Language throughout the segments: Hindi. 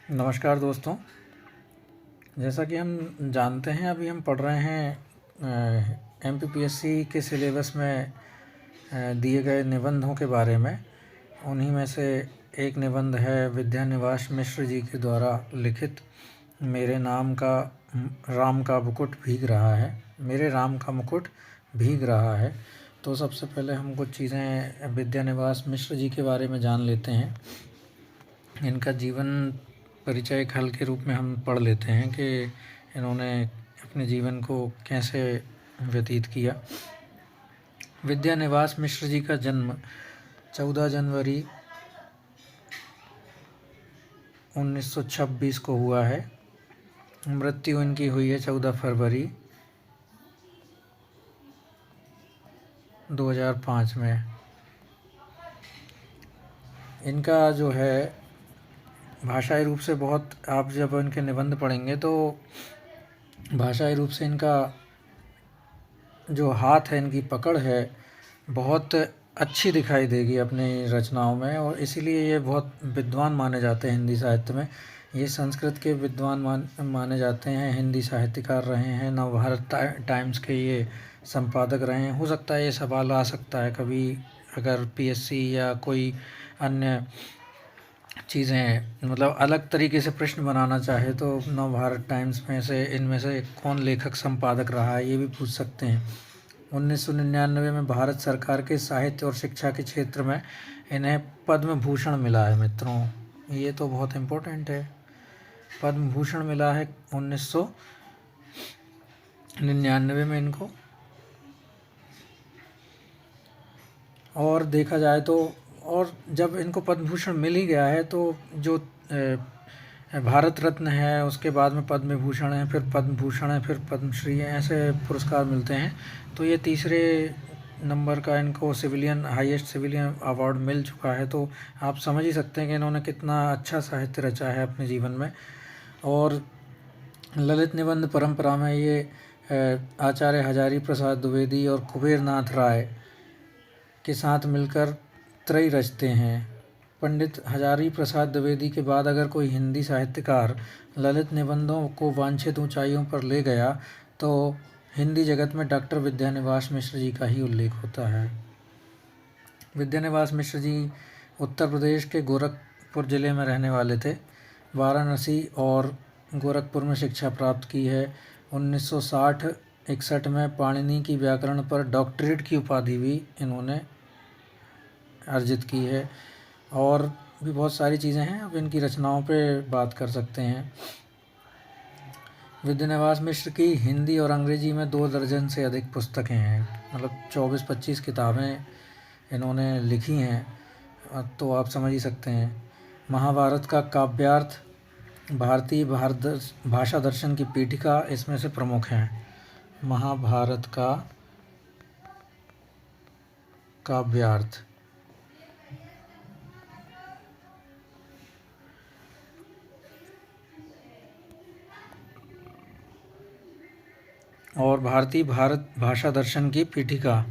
नमस्कार दोस्तों। जैसा कि हम जानते हैं, अभी हम पढ़ रहे हैं एमपीपीएससी के सिलेबस में दिए गए निबंधों के बारे में। उन्हीं में से एक निबंध है विद्यानिवास मिश्र जी के द्वारा लिखित मेरे राम का मुकुट भीग रहा है। मेरे राम का मुकुट भीग रहा है। तो सबसे पहले हम कुछ चीज़ें विद्यानिवास मिश्र जी के बारे में जान लेते हैं। इनका जीवन परिचय एक हल के रूप में हम पढ़ लेते हैं कि इन्होंने अपने जीवन को कैसे व्यतीत किया। विद्यानिवास मिश्र जी का जन्म 14 जनवरी 1926 को हुआ है। मृत्यु इनकी हुई है 14 फरवरी 2005 में। इनका जो है भाषाई रूप से आप जब इनके निबंध पढ़ेंगे तो भाषाई रूप से इनका जो हाथ है, इनकी पकड़ है, बहुत अच्छी दिखाई देगी अपनी रचनाओं में, और इसीलिए ये बहुत विद्वान माने जाते हैं हिंदी साहित्य में। ये संस्कृत के विद्वान माने जाते हैं, हिंदी साहित्यकार रहे हैं, नवभारत टाइम्स के ये संपादक रहे हैं। हो सकता है ये सवाल आ सकता है कभी, अगर पीएससी या कोई अन्य चीज़ें मतलब अलग तरीके से प्रश्न बनाना चाहे तो नवभारत टाइम्स में से इनमें से कौन लेखक संपादक रहा है, ये भी पूछ सकते हैं। 1999 में भारत सरकार के साहित्य और शिक्षा के क्षेत्र में इन्हें पद्म भूषण मिला है मित्रों। ये तो बहुत इम्पोर्टेंट है। पद्म भूषण मिला है 1999 में इनको। और देखा जाए तो और जब इनको पद्म भूषण मिल ही गया है तो जो भारत रत्न है, उसके बाद में पद्म भूषण है, फिर पद्म भूषण है, फिर पद्मश्री है, ऐसे पुरस्कार मिलते हैं। तो ये तीसरे नंबर का इनको हाईएस्ट सिविलियन अवार्ड मिल चुका है। तो आप समझ ही सकते हैं कि इन्होंने कितना अच्छा साहित्य रचा है अपने जीवन में। और ललित निबंध परंपरा में ये आचार्य हजारी प्रसाद द्विवेदी और कुबेर नाथ राय के साथ मिलकर त्रयी रचते हैं। पंडित हजारी प्रसाद द्विवेदी के बाद अगर कोई हिंदी साहित्यकार ललित निबंधों को वांछित ऊंचाइयों पर ले गया तो हिंदी जगत में डॉक्टर विद्यानिवास मिश्र जी का ही उल्लेख होता है। विद्यानिवास मिश्र जी उत्तर प्रदेश के गोरखपुर ज़िले में रहने वाले थे। वाराणसी और गोरखपुर में शिक्षा प्राप्त की है। 1960-61 में पाणिनि की व्याकरण पर डॉक्टरेट की उपाधि भी इन्होंने अर्जित की है। और भी बहुत सारी चीज़ें हैं, अब इनकी रचनाओं पे बात कर सकते हैं। विद्यानिवास मिश्र की हिंदी और अंग्रेजी में 2 दर्जन से अधिक पुस्तकें हैं, मतलब 24-25 किताबें इन्होंने लिखी हैं। तो आप समझ ही सकते हैं। महाभारत का काव्यार्थ, भारतीय भाषा दर्शन की पीठिका इसमें से प्रमुख हैं। महाभारत का काव्यार्थ और भारतीय भाषा दर्शन की पीठिका।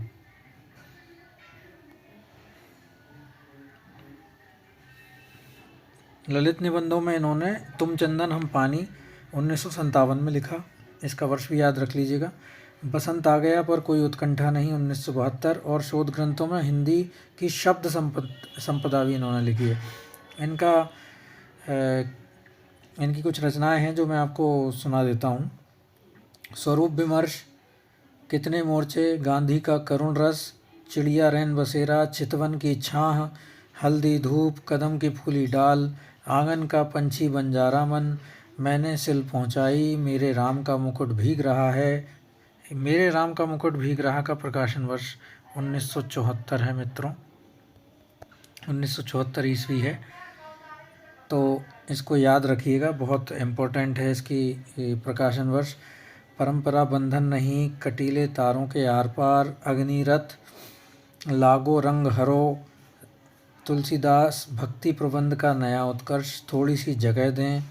ललित निबंधों में इन्होंने तुम चंदन हम पानी 1957 में लिखा, इसका वर्ष भी याद रख लीजिएगा। बसंत आ गया पर कोई उत्कंठा नहीं 1972। और शोध ग्रंथों में हिंदी की शब्द संपदा भी इन्होंने लिखी है। इनकी कुछ रचनाएं हैं जो मैं आपको सुना देता हूँ। स्वरूप विमर्श, कितने मोर्चे, गांधी का करुण रस, चिड़िया रैन बसेरा, चितवन की छाह, हल्दी धूप, कदम की फूली डाल, आंगन का पंछी बंजारा मन, मैंने सिल पहुंचाई, मेरे राम का मुकुट भीग रहा है। मेरे राम का मुकुट भीग रहा का प्रकाशन वर्ष 1974 है मित्रों। 1974 ईस्वी है, तो इसको याद रखिएगा, बहुत इम्पोर्टेंट है इसकी प्रकाशन वर्ष। परंपरा बंधन नहीं, कटीले तारों के आर पार, अग्निरथ, लागो रंग हरो, तुलसीदास भक्ति प्रबंध का नया उत्कर्ष, थोड़ी सी जगह दें,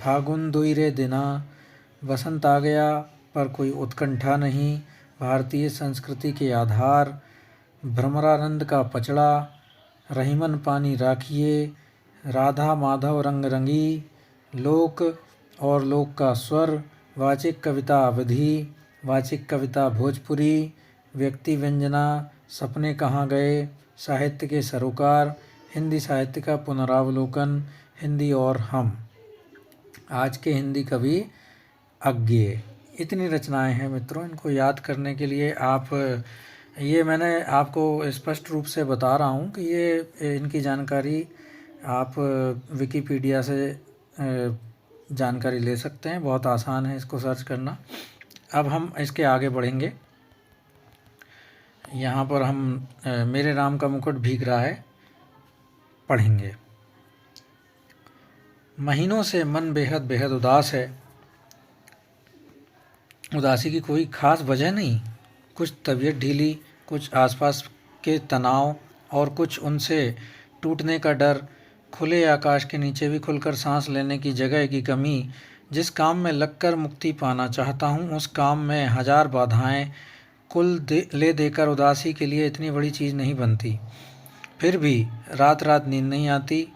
फागुन दुई दिना, बसंत आ गया पर कोई उत्कंठा नहीं, भारतीय संस्कृति के आधार, भ्रमरानंद का पचड़ा, रहीमन पानी राखिए, राधा माधव रंग रंगी, लोक और लोक का स्वर, वाचिक कविता अवधी, वाचिक कविता भोजपुरी, व्यक्ति व्यंजना, सपने कहाँ गए, साहित्य के सरोकार, हिंदी साहित्य का पुनरावलोकन, हिंदी और हम, आज के हिंदी कवि अज्ञेय। इतनी रचनाएं हैं मित्रों। इनको याद करने के लिए आप, ये मैंने आपको स्पष्ट रूप से बता रहा हूँ कि ये इनकी जानकारी आप विकिपीडिया से जानकारी ले सकते हैं। बहुत आसान है इसको सर्च करना। अब हम इसके आगे बढ़ेंगे। यहाँ पर हम मेरे राम का मुकुट भीग रहा है पढ़ेंगे। महीनों से मन बेहद बेहद उदास है। उदासी की कोई खास वजह नहीं, कुछ तबीयत ढीली, कुछ आसपास के तनाव और कुछ उनसे टूटने का डर, खुले आकाश के नीचे भी खुलकर सांस लेने की जगह की कमी। जिस काम में लगकर मुक्ति पाना चाहता हूँ उस काम में हजार बाधाएं कुल ले देकर उदासी के लिए इतनी बड़ी चीज़ नहीं बनती। फिर भी रात रात नींद नहीं आती।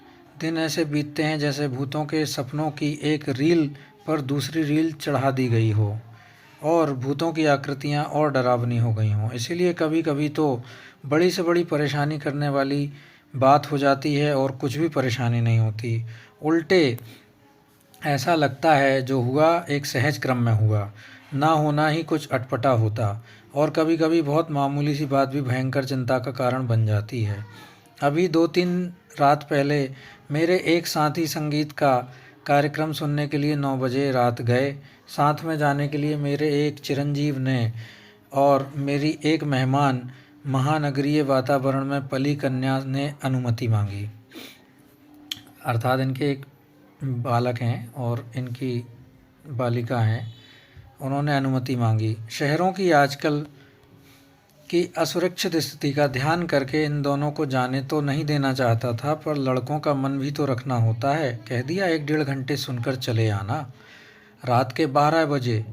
दिन ऐसे बीतते हैं जैसे भूतों के सपनों की एक रील पर दूसरी रील चढ़ा दी गई हो और भूतों की आकृतियाँ और डरावनी हो गई हों। इसीलिए कभी कभी तो बड़ी से बड़ी परेशानी करने वाली बात हो जाती है और कुछ भी परेशानी नहीं होती। उल्टे ऐसा लगता है जो हुआ एक सहज क्रम में हुआ, ना होना ही कुछ अटपटा होता। और कभी कभी बहुत मामूली सी बात भी भयंकर चिंता का कारण बन जाती है। अभी 2-3 रात पहले मेरे एक साथी संगीत का कार्यक्रम सुनने के लिए 9 बजे रात गए। साथ में जाने के लिए मेरे एक चिरंजीव ने और मेरी एक मेहमान महानगरीय वातावरण में पली कन्या ने अनुमति मांगी। अर्थात इनके एक बालक हैं और इनकी बालिका हैं, उन्होंने अनुमति मांगी। शहरों की आजकल की असुरक्षित स्थिति का ध्यान करके इन दोनों को जाने तो नहीं देना चाहता था, पर लड़कों का मन भी तो रखना होता है। कह दिया 1-1.5 घंटे सुनकर चले आना। रात के 12 बजे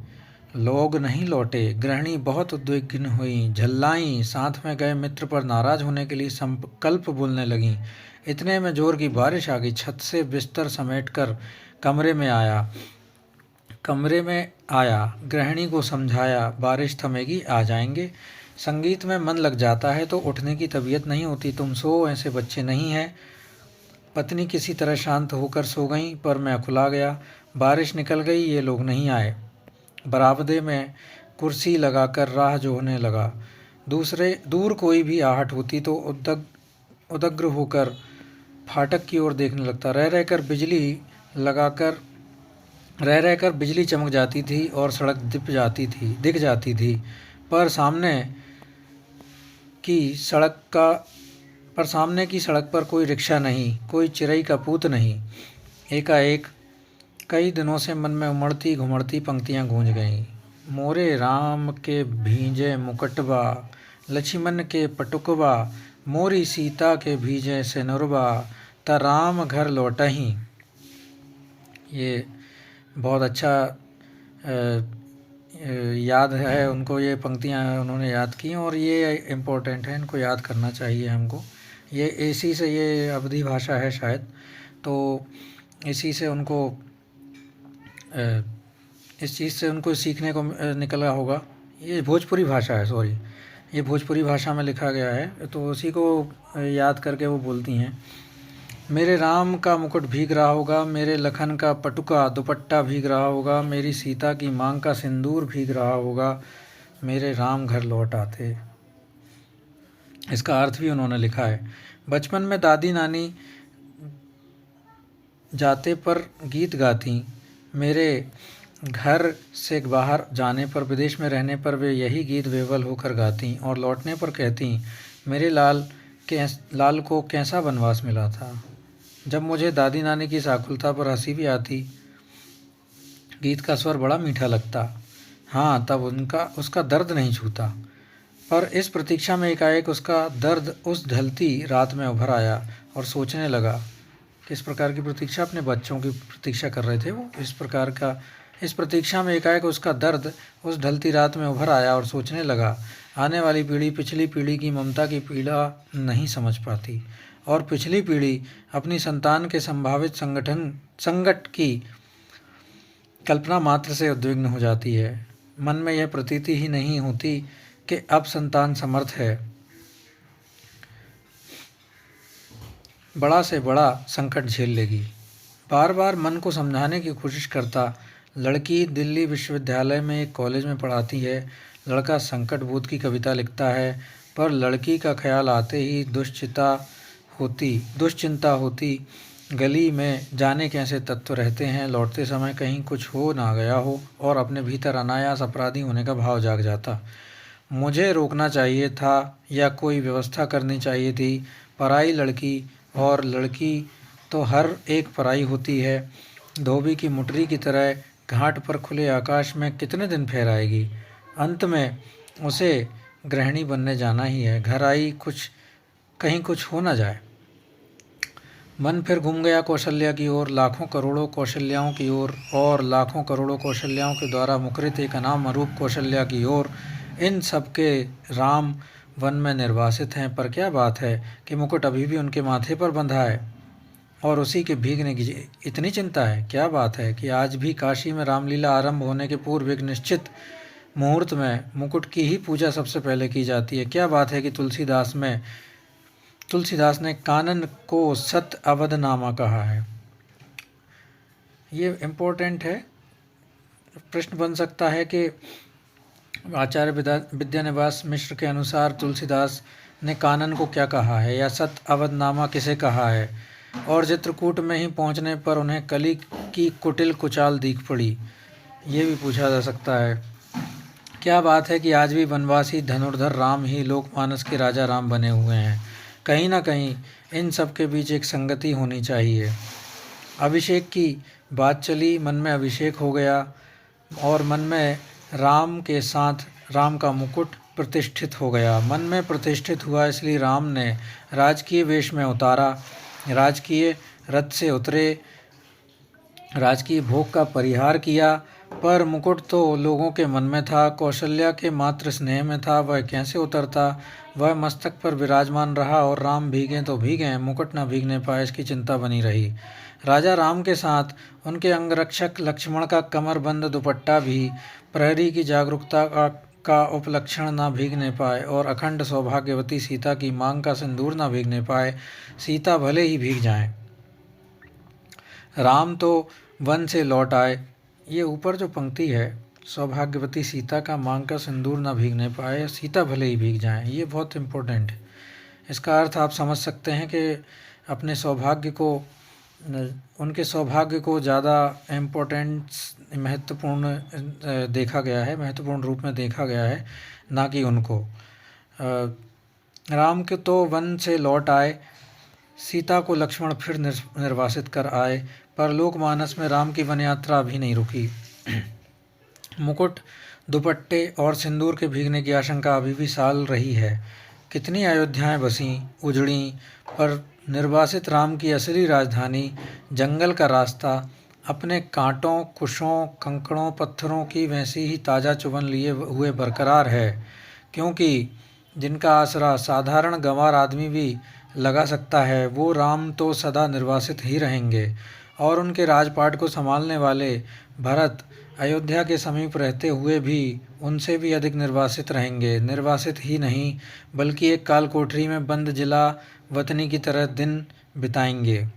लोग नहीं लौटे। गृहिणी बहुत उद्विग्न हुई, झल्लाई, साथ में गए मित्र पर नाराज होने के लिए संकल्प बोलने लगीं। इतने में जोर की बारिश आ गई। छत से बिस्तर समेटकर कमरे में आया। गृहिणी को समझाया बारिश थमेगी आ जाएंगे। संगीत में मन लग जाता है तो उठने की तबीयत नहीं होती। तुम सो, ऐसे बच्चे नहीं हैं। पत्नी किसी तरह शांत होकर सो गई, पर मैं खुला गया। बारिश निकल गई, ये लोग नहीं आए। बरामदे में कुर्सी लगाकर राह जोहने लगा। दूर कोई भी आहट होती तो उदग्र होकर फाटक की ओर देखने लगता। रह रहकर बिजली चमक जाती थी और सड़क दिख जाती थी, पर सामने की सड़क पर कोई रिक्शा नहीं, कोई चिरई का पूत नहीं। एकाएक कई दिनों से मन में उमड़ती घुमड़ती पंक्तियां गूंज गईं। मोरे राम के भींजे मुकटबा, लक्ष्मण के पटुकबा, मोरी सीता के भीजे सिनुरबा, ता राम घर लौटहीं। ये बहुत अच्छा याद है उनको, ये पंक्तियाँ उन्होंने याद की और ये इम्पोर्टेंट है, इनको याद करना चाहिए हमको। ये इसी से, ये अवधी भाषा है शायद, तो इसी से उनको इस चीज़ से उनको सीखने को निकला होगा। ये भोजपुरी भाषा है, सॉरी, ये भोजपुरी भाषा में लिखा गया है, तो उसी को याद करके वो बोलती हैं। मेरे राम का मुकुट भीग रहा होगा, मेरे लखन का पटुका दुपट्टा भीग रहा होगा, मेरी सीता की मांग का सिंदूर भीग रहा होगा, मेरे राम घर लौट आते। इसका अर्थ भी उन्होंने लिखा है। बचपन में दादी नानी जाते पर गीत गाती। मेरे घर से बाहर जाने पर, विदेश में रहने पर वे यही गीत बेवल होकर गाती और लौटने पर कहती, मेरे लाल को कैसा वनवास मिला था। जब मुझे दादी नानी की साकुलता पर हंसी भी आती, गीत का स्वर बड़ा मीठा लगता। हाँ, तब उसका दर्द नहीं छूता, पर इस प्रतीक्षा में एकाएक उसका दर्द उस ढलती रात में उभर आया और सोचने लगा। किस प्रकार की प्रतीक्षा? अपने बच्चों की प्रतीक्षा कर रहे थे वो। इस प्रतीक्षा में एकाएक उसका दर्द उस ढलती रात में उभर आया और सोचने लगा, आने वाली पीढ़ी पिछली पीढ़ी की ममता की पीड़ा नहीं समझ पाती। और पिछली पीढ़ी अपनी संतान के संभावित संकट की कल्पना मात्र से उद्विग्न हो जाती है। मन में यह प्रतीति ही नहीं होती कि अब संतान समर्थ है बड़ा से बड़ा संकट झेल लेगी। बार बार मन को समझाने की कोशिश करता। लड़की दिल्ली विश्वविद्यालय में एक कॉलेज में पढ़ाती है। लड़का संकट बोध की कविता लिखता है, पर लड़की का ख्याल आते ही दुश्चिंता होती। गली में जाने कैसे तत्व रहते हैं, लौटते समय कहीं कुछ हो ना गया हो और अपने भीतर अनायास अपराधी होने का भाव जाग जाता। मुझे रोकना चाहिए था या कोई व्यवस्था करनी चाहिए थी। पराई लड़की और लड़की तो हर एक पराई होती है। धोबी की मुटरी की तरह घाट पर खुले आकाश में कितने दिन फहराएगी। अंत में उसे गृहिणी बनने जाना ही है। घर आई कहीं कुछ हो ना जाए। मन फिर घूम गया कौशल्या की ओर, लाखों करोड़ों कौशल्याओं की ओर, और लाखों करोड़ों कौशल्याओं के द्वारा मुखरित एक अनाम अरूप कौशल्या की ओर। इन सबके राम वन में निर्वासित हैं, पर क्या बात है कि मुकुट अभी भी उनके माथे पर बंधा है और उसी के भीगने की इतनी चिंता है। क्या बात है कि आज भी काशी में रामलीला आरंभ होने के पूर्व एक निश्चित मुहूर्त में मुकुट की ही पूजा सबसे पहले की जाती है। क्या बात है कि तुलसीदास ने कानन को सत अवधनामा कहा है। ये इम्पोर्टेंट है। प्रश्न बन सकता है कि आचार्य विद्यानिवास मिश्र के अनुसार तुलसीदास ने कानन को क्या कहा है या सत अवधनामा किसे कहा है, और चित्रकूट में ही पहुंचने पर उन्हें कली की कुटिल कुचाल दिख पड़ी। ये भी पूछा जा सकता है। क्या बात है कि आज भी वनवासी धनुर्धर राम ही लोकमानस के राजा राम बने हुए हैं। कहीं ना कहीं इन सब के बीच एक संगति होनी चाहिए। अभिषेक की बात चली, मन में अभिषेक हो गया और मन में राम के साथ राम का मुकुट प्रतिष्ठित हो गया। मन में प्रतिष्ठित हुआ, इसलिए राम ने राजकीय वेश में उतारा, राजकीय रथ से उतरे, राजकीय भोग का परिहार किया। पर मुकुट तो लोगों के मन में था, कौशल्या के मात्र स्नेह में था। वह कैसे उतरता? वह मस्तक पर विराजमान रहा और राम भीगे तो भीगे, मुकुट न भीगने पाए, इसकी चिंता बनी रही। राजा राम के साथ उनके अंगरक्षक लक्ष्मण का कमरबंद दुपट्टा भी प्रहरी की जागरूकता का उपलक्षण न भीगने पाए और अखंड सौभाग्यवती सीता की मांग का सिंदूर न भीगने पाए। सीता भले ही भीग जाएं, राम तो वन से लौट आए। ये ऊपर जो पंक्ति है, सौभाग्यवती सीता का मांग का सिंदूर न भीगने पाए, सीता भले ही भीग जाएं, ये बहुत इम्पोर्टेंट है। इसका अर्थ आप समझ सकते हैं कि अपने सौभाग्य को, उनके सौभाग्य को ज़्यादा महत्वपूर्ण देखा गया है, महत्वपूर्ण रूप में देखा गया है, ना कि उनको। राम के तो वन से लौट आए, सीता को लक्ष्मण फिर निर्वासित कर आए, पर लोकमानस में राम की वन यात्रा अभी नहीं रुकी। मुकुट, दुपट्टे और सिंदूर के भीगने की आशंका अभी भी साल रही है। कितनी अयोध्याएं बसीं, उजड़ी, पर निर्वासित राम की असली राजधानी, जंगल का रास्ता, अपने कांटों, कुशों, कंकड़ों, पत्थरों की वैसी ही ताज़ा चुभन लिए हुए बरकरार है, क्योंकि जिनका आसरा साधारण गंवार आदमी भी लगा सकता है, वो राम तो सदा निर्वासित ही रहेंगे। और उनके राजपाट को संभालने वाले भरत अयोध्या के समीप रहते हुए भी उनसे भी अधिक निर्वासित रहेंगे। निर्वासित ही नहीं, बल्कि एक काल कोठरी में बंद जिला वतनी की तरह दिन बिताएंगे।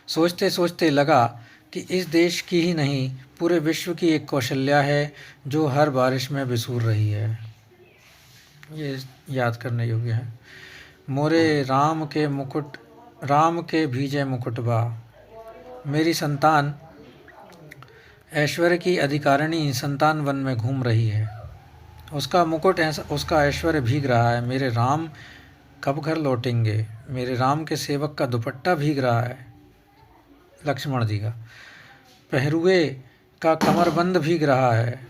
सोचते सोचते लगा कि इस देश की ही नहीं, पूरे विश्व की एक कौशल्या है जो हर बारिश में बिसूर रही है। ये याद करने योग्य है। मोरे राम के भीजे मुकुटबा। मेरी संतान ऐश्वर्य की अधिकारिणी संतान वन में घूम रही है, उसका मुकुट ऐसा, उसका ऐश्वर्य भीग रहा है। मेरे राम कब घर लौटेंगे? मेरे राम के सेवक का दुपट्टा भीग रहा है, लक्ष्मण जी का। पहरुए का कमरबंद भीग रहा है,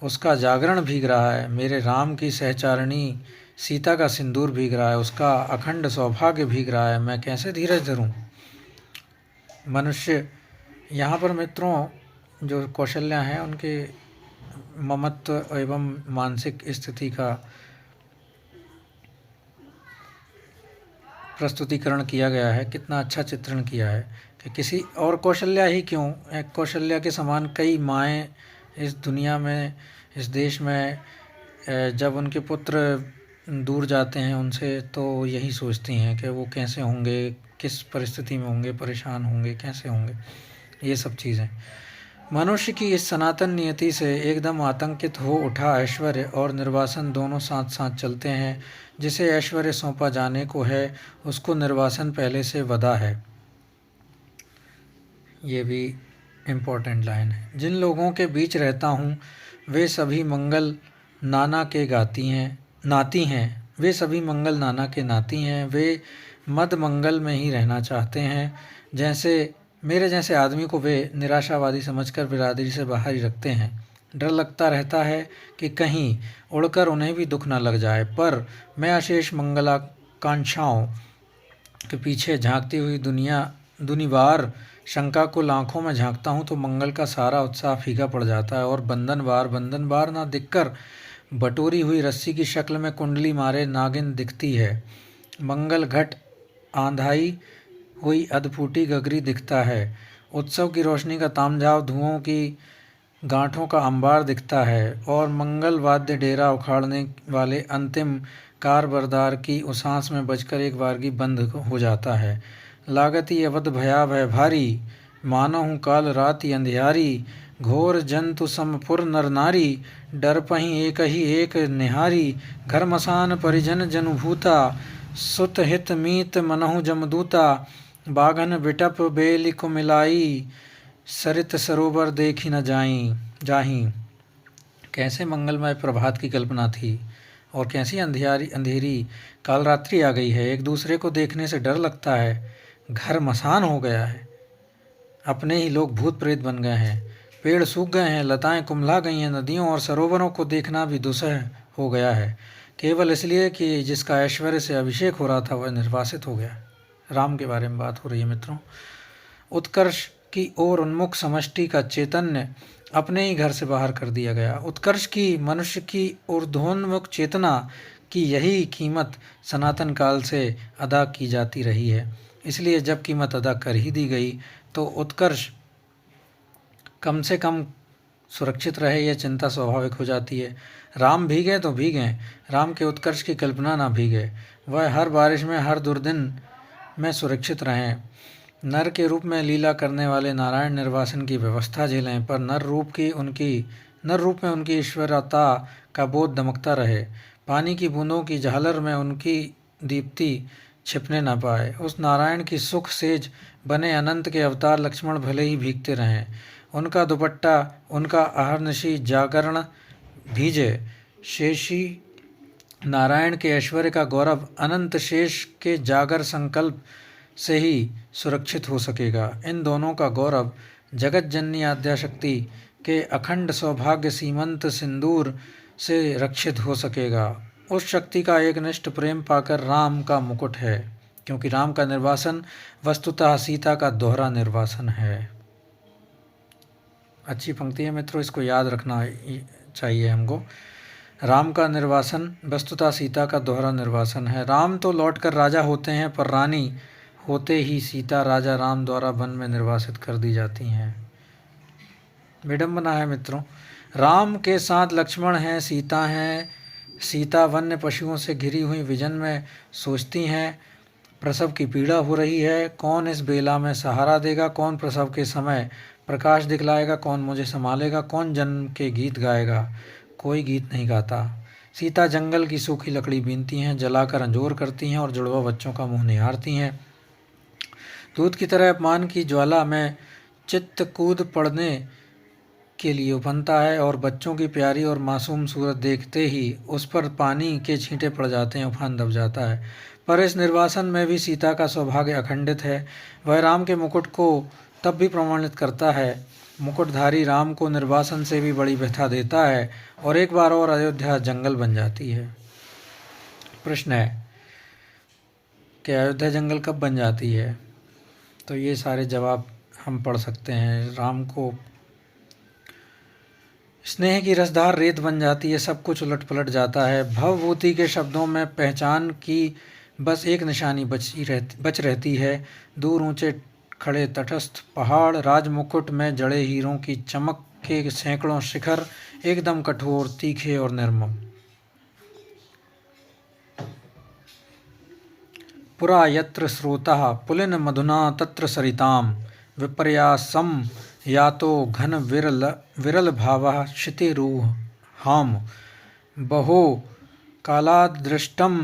उसका जागरण भीग रहा है। मेरे राम की सहचारिणी सीता का सिंदूर भीग रहा है, उसका अखंड सौभाग्य भीग रहा है। मैं कैसे धीरज धरूं? मनुष्य यहाँ पर मित्रों, जो कौशल्या हैं, उनके ममत्व एवं मानसिक स्थिति का प्रस्तुतिकरण किया गया है, कितना अच्छा चित्रण किया है कि किसी और कौशल्या ही क्यों, एक कौशल्या के समान कई माएँ इस दुनिया में, इस देश में जब उनके पुत्र दूर जाते हैं उनसे तो यही सोचती हैं कि वो कैसे होंगे, किस परिस्थिति में होंगे, परेशान होंगे, कैसे होंगे, ये सब चीज़ें। मनुष्य की इस सनातन नियति से एकदम आतंकित हो उठा ऐश्वर्य और निर्वासन दोनों साथ साथ चलते हैं। जिसे ऐश्वर्य सौंपा जाने को है उसको निर्वासन पहले से वदा है। ये भी इम्पोर्टेंट लाइन है। जिन लोगों के बीच रहता हूँ वे सभी मंगल नाना के नाती हैं, वे सभी मंगल नाना के नाती हैं। वे मद मंगल में ही रहना चाहते हैं। जैसे मेरे जैसे आदमी को वे निराशावादी समझकर बिरादरी से बाहर ही रखते हैं। डर लगता रहता है कि कहीं उड़कर उन्हें भी दुख न लग जाए। पर मैं अशेष मंगलाकांक्षाओं के पीछे झांकती हुई दुनिवार शंका को आँखों में झांकता हूँ तो मंगल का सारा उत्साह फीका पड़ जाता है और बंधन बार ना दिखकर बटोरी हुई रस्सी की शक्ल में कुंडली मारे नागिन दिखती है। मंगल घट आंधाई हुई अधफूटी गगरी दिखता है। उत्सव की रोशनी का तामझाव धुओं की गांठों का अंबार दिखता है और मंगल वाद्य डेरा उखाड़ने वाले अंतिम कारबरदार की उसास में बजकर एक बारगी बंद हो जाता है। लागती अवध भयाभय भारी, मानो हूँ काल राति अंधियारी। घोर जंतु समपुर नर नारी, डर पहीं एक निहारी। घर मसान परिजन जनुभूता, सुत हित मीत मनहु जमदूता। बाघन बिटप बेली को मिलाई, सरित सरोवर देखी न जाहीं। कैसे मंगलमय प्रभात की कल्पना थी और कैसी अंधेरी काल रात्रि आ गई है। एक दूसरे को देखने से डर लगता है। घर मसान हो गया है, अपने ही लोग भूत प्रेत बन गए हैं। पेड़ सूख गए हैं, लताएं कुम्हला गई हैं। नदियों और सरोवरों को देखना भी दुस्सह हो गया है, केवल इसलिए कि जिसका ऐश्वर्य से अभिषेक हो रहा था वह निर्वासित हो गया। राम के बारे में बात हो रही है मित्रों। उत्कर्ष की ओर उन्मुख समष्टि का चैतन्य अपने ही घर से बाहर कर दिया गया। उत्कर्ष की, मनुष्य की ऊर्ध्वोन्मुख चेतना की यही कीमत सनातन काल से अदा की जाती रही है। इसलिए जब कीमत अदा कर ही दी गई तो उत्कर्ष कम से कम सुरक्षित रहे यह चिंता स्वाभाविक हो जाती है। राम भीगे तो भीगे, राम के उत्कर्ष की कल्पना ना भीगे। वह हर बारिश में, हर दुर्दिन में सुरक्षित रहें। नर के रूप में लीला करने वाले नारायण निर्वासन की व्यवस्था झेलें, पर नर रूप में उनकी ईश्वरता का बोध दमकता रहे। पानी की बूंदों की झालर में उनकी दीप्ति छिपने न पाए। उस नारायण की सुख सेज बने अनंत के अवतार लक्ष्मण भले ही भीगते रहें, उनका दुपट्टा, उनका अहर्निशी जागरण भीजे। शेषी नारायण के ऐश्वर्य का गौरव अनंत शेष के जागर संकल्प से ही सुरक्षित हो सकेगा। इन दोनों का गौरव जगत जननी आद्याशक्ति के अखंड सौभाग्य सीमंत सिंदूर से रक्षित हो सकेगा। उस शक्ति का एक निष्ठ प्रेम पाकर राम का मुकुट है, क्योंकि राम का निर्वासन वस्तुतः सीता का दोहरा निर्वासन है। अच्छी पंक्ति है मित्रों, इसको याद रखना चाहिए हमको। राम का निर्वासन वस्तुतः सीता का दोहरा निर्वासन है। राम तो लौटकर राजा होते हैं, पर रानी होते ही सीता राजा राम द्वारा वन में निर्वासित कर दी जाती हैं। विडंबना है मित्रों। राम के साथ लक्ष्मण हैं, सीता हैं। सीता वन्य पशुओं से घिरी हुई विजन में सोचती हैं, प्रसव की पीड़ा हो रही है, कौन इस बेला में सहारा देगा, कौन प्रसव के समय प्रकाश दिखलाएगा, कौन मुझे संभालेगा, कौन जन्म के गीत गाएगा। कोई गीत नहीं गाता। सीता जंगल की सूखी लकड़ी बीनती हैं, जलाकर अंजोर करती हैं और जुड़वा बच्चों का मुंह निहारती हैं। दूध की तरह अपमान की ज्वाला में चित्त कूद पड़ने के लिए उफनता है और बच्चों की प्यारी और मासूम सूरत देखते ही उस पर पानी के छींटे पड़ जाते हैं, उफान दब जाता है। पर इस निर्वासन में भी सीता का सौभाग्य अखंडित है। वह राम के मुकुट को तब भी प्रमाणित करता है। मुकुटधारी राम को निर्वासन से भी बड़ी व्यथा देता है और एक बार और अयोध्या जंगल बन जाती है। प्रश्न है कि अयोध्या जंगल कब बन जाती है? तो ये सारे जवाब हम पढ़ सकते हैं। राम को स्नेह की रसधार रेत बन जाती है, सब कुछ उलट पलट जाता है। भवभूति के शब्दों में पहचान की बस एक निशानी बच रहती है, दूर ऊंचे खड़े तटस्थ पहाड़, राजमुकुट में जड़े हीरों की चमक के सैकड़ों शिखर, एकदम कठोर, तीखे और निर्मम। पुरा यत्र स्रोतः पुलिन मधुना तत्र सरिताम, विपर्यासम यातो घन विरल भावः क्षितिरूहाम, बहो कालादृष्टम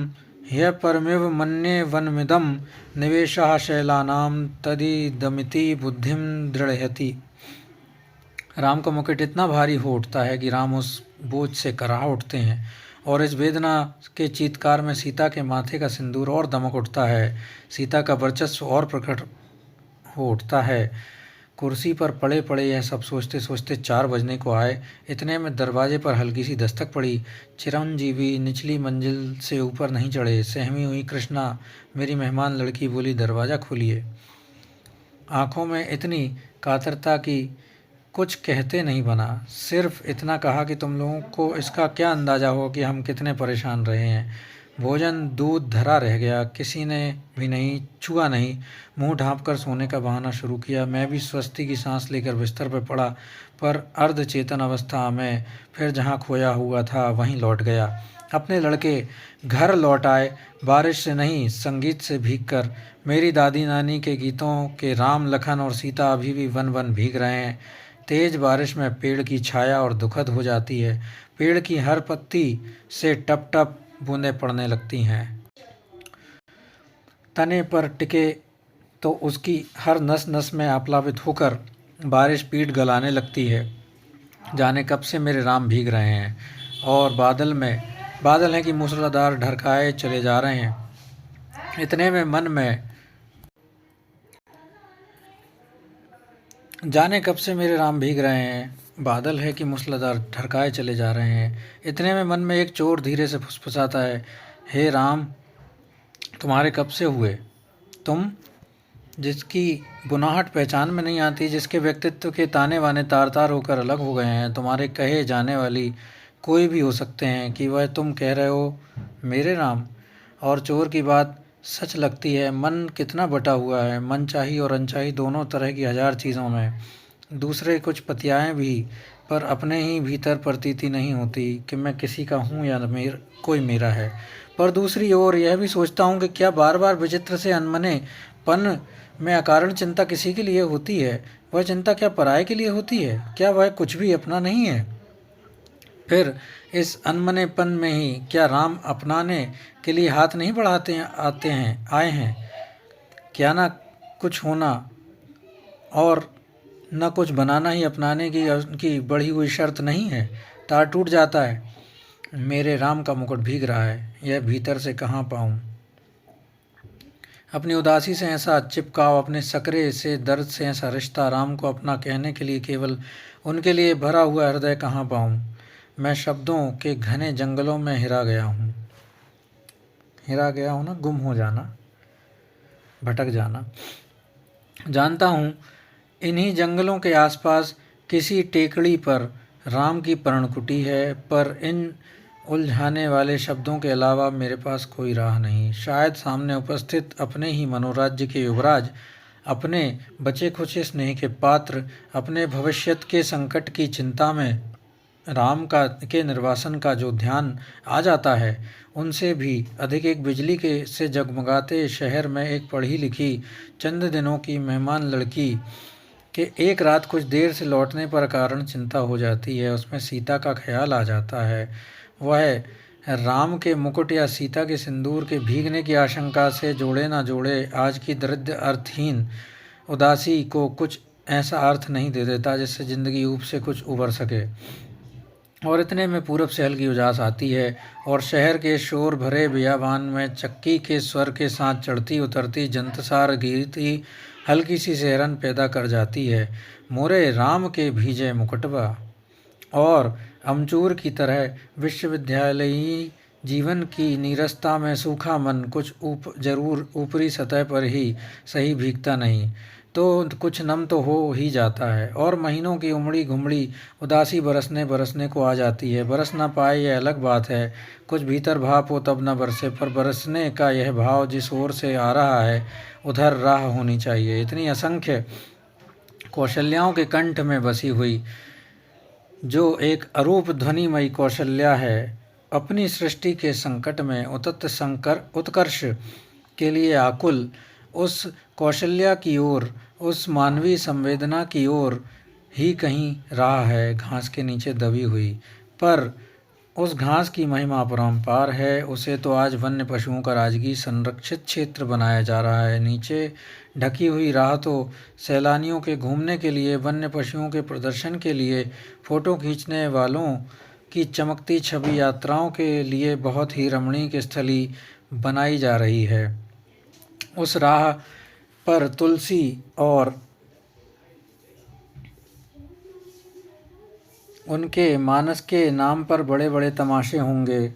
ह्यपरमिव मन्ये वनमिदं, निवेशः शैलानां तदिदमिति बुद्धिं दृढ़यति। राम का मुकुट इतना भारी हो उठता है कि राम उस बोझ से कराह उठते हैं, और इस वेदना के चीत्कार में सीता के माथे का सिंदूर और दमक उठता है, सीता का वर्चस्व और प्रकट हो उठता है। कुर्सी पर पड़े पड़े यह सब सोचते सोचते 4 बजने को आए। इतने में दरवाजे पर हल्की सी दस्तक पड़ी। चिरंजीवी निचली मंजिल से ऊपर नहीं चढ़े। सहमी हुई कृष्णा, मेरी मेहमान लड़की, बोली, दरवाज़ा खोलिए। आंखों में इतनी कातरता कि कुछ कहते नहीं बना, सिर्फ इतना कहा कि तुम लोगों को इसका क्या अंदाज़ा हो कि हम कितने परेशान रहे हैं। भोजन दूध धरा रह गया, किसी ने भी नहीं छुआ नहीं। मुंह ढांपकर सोने का बहाना शुरू किया। मैं भी स्वस्ति की सांस लेकर बिस्तर पर पड़ा, पर अर्धचेतन अवस्था में फिर जहां खोया हुआ था वहीं लौट गया। अपने लड़के घर लौट आए, बारिश से नहीं संगीत से भीगकर। मेरी दादी नानी के गीतों के राम, लखन और सीता अभी भी वन वन भीग रहे हैं। तेज बारिश में पेड़ की छाया और दुखद हो जाती है। पेड़ की हर पत्ती से टप टप बूंदें पड़ने लगती हैं। तने पर टिके तो उसकी हर नस नस में आप्लावित होकर बारिश पीठ गलाने लगती है। जाने कब से मेरे राम भीग रहे हैं, और बादल हैं कि मूसलाधार ढरकाए चले जा रहे हैं। इतने में मन में जाने कब से मेरे राम भीग रहे हैं, बादल है कि मूसलाधार ढरकाए चले जा रहे हैं। इतने में मन में एक चोर धीरे से फुसफुसाता है, हे राम, तुम्हारे कब से हुए? तुम जिसकी बुनाहट पहचान में नहीं आती, जिसके व्यक्तित्व के ताने वाने तार तार होकर अलग हो गए हैं। तुम्हारे कहे जाने वाली कोई भी हो सकते हैं कि वह तुम कह रहे हो, मेरे राम? और चोर की बात सच लगती है। मन कितना बटा हुआ है, मनचाही और अनचाही दोनों तरह की 1000 चीज़ों में। दूसरे कुछ पतियाएँ भी, पर अपने ही भीतर प्रतीति नहीं होती कि मैं किसी का हूँ या कोई मेरा है। पर दूसरी ओर यह भी सोचता हूँ कि क्या बार बार विचित्र से अनमने पन में अकारण चिंता किसी के लिए होती है? वह चिंता क्या पराये के लिए होती है? क्या वह कुछ भी अपना नहीं है? फिर इस अनमनेपन में ही क्या राम अपनाने के लिए हाथ नहीं बढ़ाते आए हैं? क्या ना कुछ होना और न कुछ बनाना ही अपनाने की उनकी बढ़ी हुई शर्त नहीं है? तार टूट जाता है, मेरे राम का मुकुट भीग रहा है, यह भीतर से कहाँ पाऊँ? अपनी उदासी से ऐसा चिपकाव, अपने सकरे से दर्द से ऐसा रिश्ता, राम को अपना कहने के लिए केवल उनके लिए भरा हुआ हृदय कहाँ पाऊँ? मैं शब्दों के घने जंगलों में हिरा गया हूँ ना, गुम हो जाना, भटक जाना। जानता हूँ इन्हीं जंगलों के आसपास किसी टेकड़ी पर राम की पर्णकुटी है, पर इन उलझाने वाले शब्दों के अलावा मेरे पास कोई राह नहीं। शायद सामने उपस्थित अपने ही मनोराज्य के युवराज, अपने बचे खुचे स्नेह के पात्र, अपने भविष्यत के संकट की चिंता में राम के निर्वासन का जो ध्यान आ जाता है, उनसे भी अधिक एक बिजली के से जगमगाते शहर में एक पढ़ी लिखी चंद दिनों की मेहमान लड़की के एक रात कुछ देर से लौटने पर कारण चिंता हो जाती है। उसमें सीता का ख्याल आ जाता है। वह राम के मुकुट या सीता के सिंदूर के भीगने की आशंका से जोड़े ना जोड़े आज की दरिद्र अर्थहीन उदासी को कुछ ऐसा अर्थ नहीं दे देता जिससे जिंदगी ऊप से कुछ उबर सके। और इतने में पूरब से हल्की उजास आती है और शहर के शोर भरे बियाबान में चक्की के स्वर के साथ चढ़ती उतरती जंतसार गिरती हल्की सी सिहरन पैदा कर जाती है। मोरे राम के भीजे मुकुटबा। और अमचूर की तरह विश्वविद्यालयी जीवन की नीरसता में सूखा मन कुछ जरूर ऊपरी सतह पर ही सही भीगता नहीं, तो कुछ नम तो हो ही जाता है। और महीनों की उमड़ी घुमड़ी उदासी बरसने बरसने को आ जाती है। बरस ना पाए यह अलग बात है, कुछ भीतर भाप हो तब न बरसे, पर बरसने का यह भाव जिस ओर से आ रहा है उधर राह होनी चाहिए। इतनी असंख्य कौशल्याओं के कंठ में बसी हुई जो एक अरूप ध्वनिमयी कौशल्या है, अपनी सृष्टि के संकट में उत्कर्ष के लिए आकुल, उस कौशल्या की ओर, उस मानवीय संवेदना की ओर ही कहीं राह है घास के नीचे दबी हुई। पर उस घास की महिमा अपरंपार है। उसे तो आज वन्य पशुओं का राजकीय संरक्षित क्षेत्र बनाया जा रहा है। नीचे ढकी हुई राह तो सैलानियों के घूमने के लिए, वन्य पशुओं के प्रदर्शन के लिए, फोटो खींचने वालों की चमकती छवि यात्राओं के लिए बहुत ही रमणीक स्थली बनाई जा रही है। उस राह पर तुलसी और उनके मानस के नाम पर बड़े बड़े तमाशे होंगे,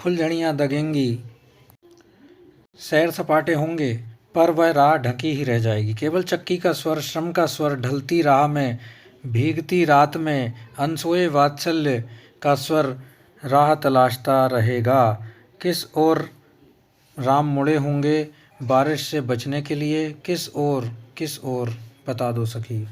फुलझड़ियाँ दगेंगी, सैर सपाटे होंगे, पर वह राह ढकी ही रह जाएगी। केवल चक्की का स्वर, श्रम का स्वर, ढलती राह में, भीगती रात में अनसोए वात्सल्य का स्वर राह तलाशता रहेगा। किस ओर राम मुड़े होंगे बारिश से बचने के लिए, किस ओर बता दो सखी।